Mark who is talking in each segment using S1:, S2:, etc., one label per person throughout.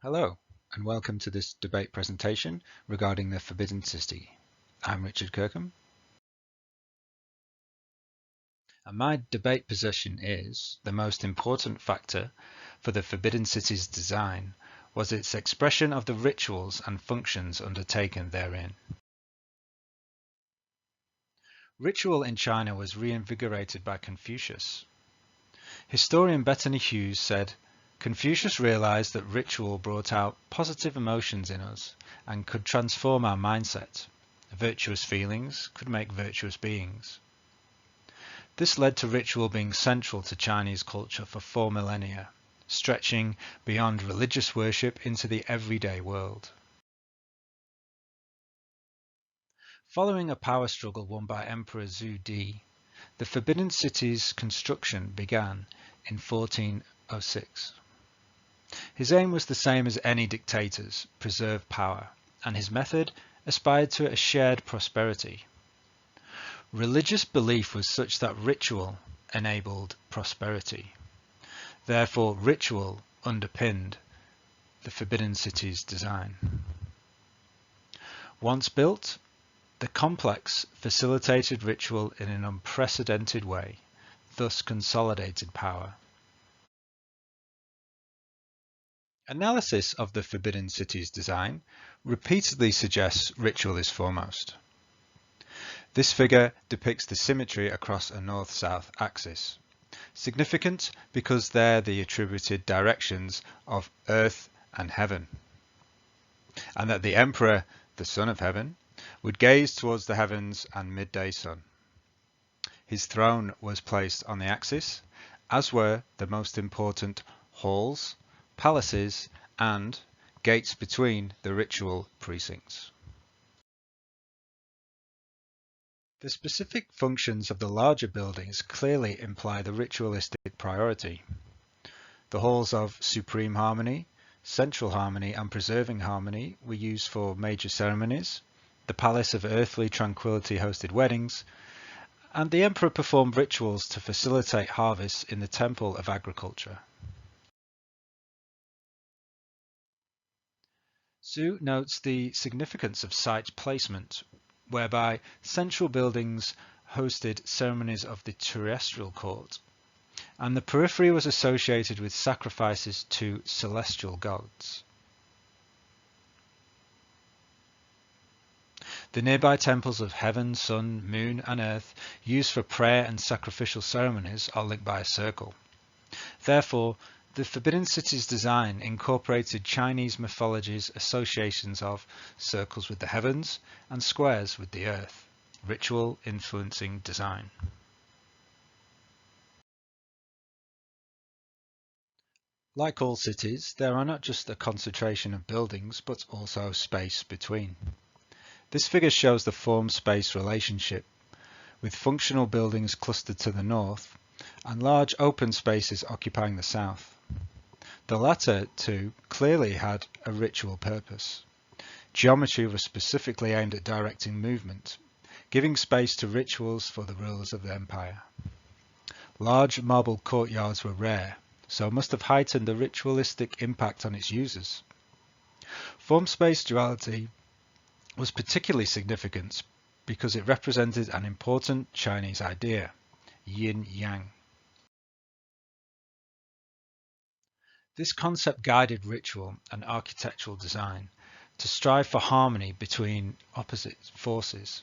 S1: Hello, and welcome to this debate presentation regarding the Forbidden City. I'm Richard Kirkham, and my debate position is the most important factor for the Forbidden City's design was its expression of the rituals and functions undertaken therein. Ritual in China was reinvigorated by Confucius. Historian Bettany Hughes said, Confucius realized that ritual brought out positive emotions in us and could transform our mindset. Virtuous feelings could make virtuous beings. This led to ritual being central to Chinese culture for 4 millennia, stretching beyond religious worship into the everyday world. Following a power struggle won by Emperor Zhu Di, the Forbidden City's construction began in 1406. His aim was the same as any dictator's, preserve power, and his method aspired to a shared prosperity. Religious belief was such that ritual enabled prosperity. Therefore, ritual underpinned the Forbidden City's design. Once built, the complex facilitated ritual in an unprecedented way, thus consolidated power. Analysis of the Forbidden City's design repeatedly suggests ritual is foremost. This figure depicts the symmetry across a north-south axis, significant because they're the attributed directions of earth and heaven, and that the emperor, the son of heaven, would gaze towards the heavens and midday sun. His throne was placed on the axis, as were the most important halls, palaces, and gates between the ritual precincts. The specific functions of the larger buildings clearly imply the ritualistic priority. The halls of supreme harmony, central harmony, and preserving harmony were used for major ceremonies. The palace of earthly tranquility hosted weddings, and the emperor performed rituals to facilitate harvests in the temple of agriculture. Zhu notes the significance of site placement, whereby central buildings hosted ceremonies of the terrestrial court, and the periphery was associated with sacrifices to celestial gods. The nearby temples of heaven, sun, moon, and earth, used for prayer and sacrificial ceremonies, are linked by a circle. Therefore, the Forbidden City's design incorporated Chinese mythology's associations of circles with the heavens and squares with the earth, ritual influencing design. Like all cities, there are not just a concentration of buildings, but also space between. This figure shows the form-space relationship, with functional buildings clustered to the north and large open spaces occupying the south. The latter two clearly had a ritual purpose. Geometry was specifically aimed at directing movement, giving space to rituals for the rulers of the empire. Large marble courtyards were rare, so must have heightened the ritualistic impact on its users. Form-space duality was particularly significant because it represented an important Chinese idea, yin-yang. This concept guided ritual and architectural design to strive for harmony between opposite forces.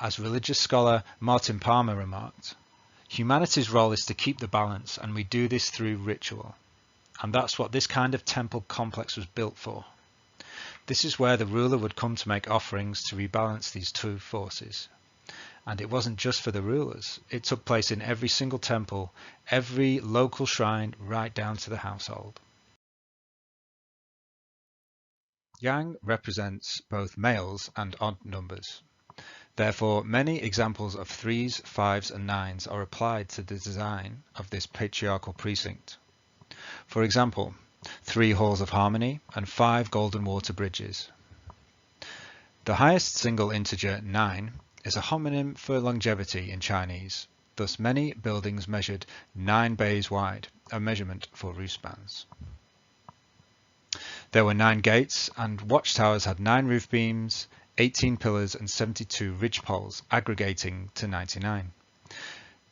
S1: As religious scholar Martin Palmer remarked, humanity's role is to keep the balance, and we do this through ritual. And that's what this kind of temple complex was built for. This is where the ruler would come to make offerings to rebalance these two forces. And it wasn't just for the rulers. It took place in every single temple, every local shrine, right down to the household. Yang represents both males and odd numbers. Therefore, many examples of 3s, 5s, and 9s are applied to the design of this patriarchal precinct. For example, 3 halls of harmony and 5 golden water bridges. The highest single integer, 9, is a homonym for longevity in Chinese. Thus, many buildings measured 9 bays wide, a measurement for roof spans. There were 9 gates, and watchtowers had 9 roof beams, 18 pillars and 72 ridgepoles, aggregating to 99.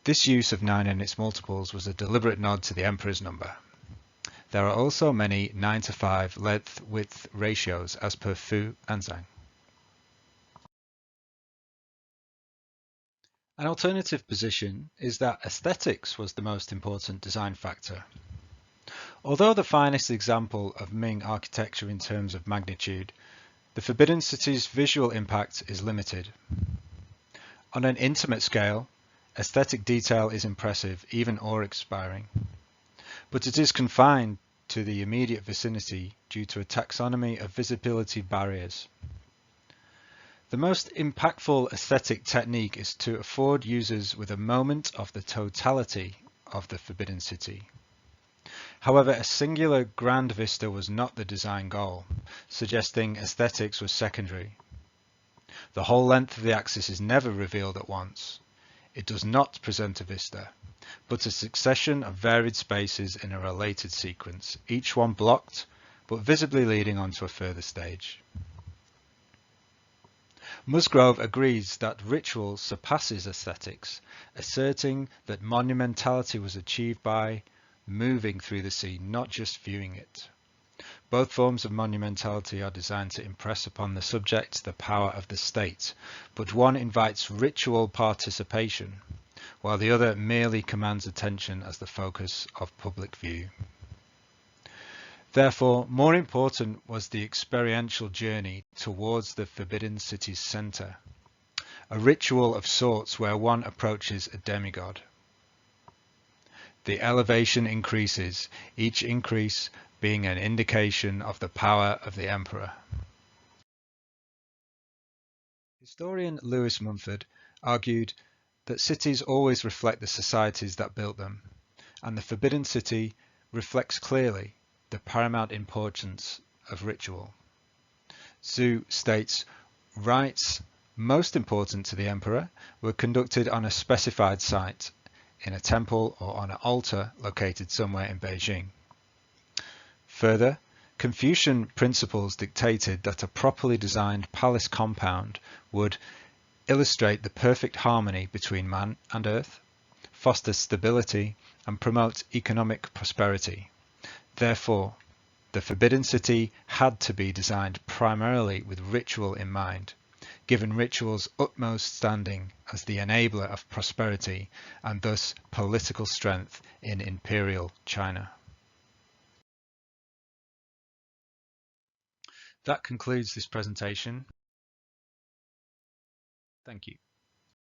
S1: This use of 9 and its multiples was a deliberate nod to the emperor's number. There are also many 9:5 length-width ratios as per Fu and Zhang. An alternative position is that aesthetics was the most important design factor. Although the finest example of Ming architecture in terms of magnitude, the Forbidden City's visual impact is limited. On an intimate scale, aesthetic detail is impressive, even awe-inspiring, but it is confined to the immediate vicinity due to a taxonomy of visibility barriers. The most impactful aesthetic technique is to afford users with a moment of the totality of the Forbidden City. However, a singular grand vista was not the design goal, suggesting aesthetics was secondary. The whole length of the axis is never revealed at once. It does not present a vista, but a succession of varied spaces in a related sequence, each one blocked, but visibly leading onto a further stage. Musgrove agrees that ritual surpasses aesthetics, asserting that monumentality was achieved by moving through the scene, not just viewing it. Both forms of monumentality are designed to impress upon the subject the power of the state, but one invites ritual participation, while the other merely commands attention as the focus of public view. Therefore, more important was the experiential journey towards the Forbidden City's center, a ritual of sorts where one approaches a demigod. The elevation increases, each increase being an indication of the power of the emperor. Historian Lewis Mumford argued that cities always reflect the societies that built them, and the Forbidden City reflects clearly the paramount importance of ritual. Zhu states, rites most important to the emperor were conducted on a specified site, in a temple or on an altar located somewhere in Beijing. Further, Confucian principles dictated that a properly designed palace compound would illustrate the perfect harmony between man and earth, foster stability, and promote economic prosperity. Therefore, the Forbidden City had to be designed primarily with ritual in mind, given ritual's utmost standing as the enabler of prosperity and thus political strength in imperial China. That concludes this presentation. Thank you.